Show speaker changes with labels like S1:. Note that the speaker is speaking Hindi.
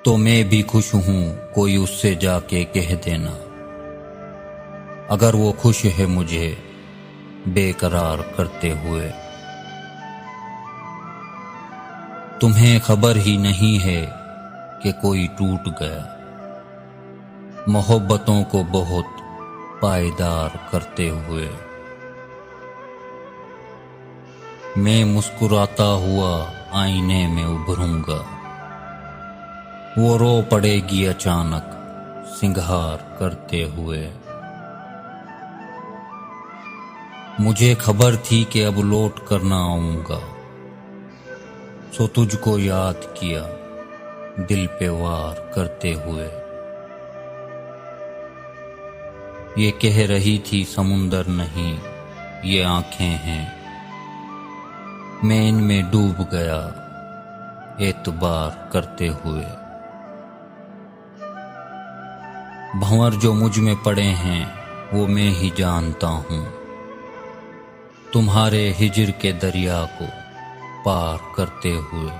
S1: तो मैं भी खुश हूं, कोई उससे जाके कह देना, अगर वो खुश है मुझे बेकरार करते हुए। तुम्हें खबर ही नहीं है कि कोई टूट गया, मोहब्बतों को बहुत पायदार करते हुए। मैं मुस्कुराता हुआ आईने में उभरूंगा, वो रो पड़ेगी अचानक सिंगार करते हुए। मुझे खबर थी कि अब लौट कर ना आऊंगा, सो तुझको याद किया दिल पे वार करते हुए। ये कह रही थी समुंदर नहीं ये आंखें हैं, मैं इनमें डूब गया एतबार करते हुए। भंवर जो मुझ में पड़े हैं वो मैं ही जानता हूँ, तुम्हारे हिज्र के दरिया को पार करते हुए।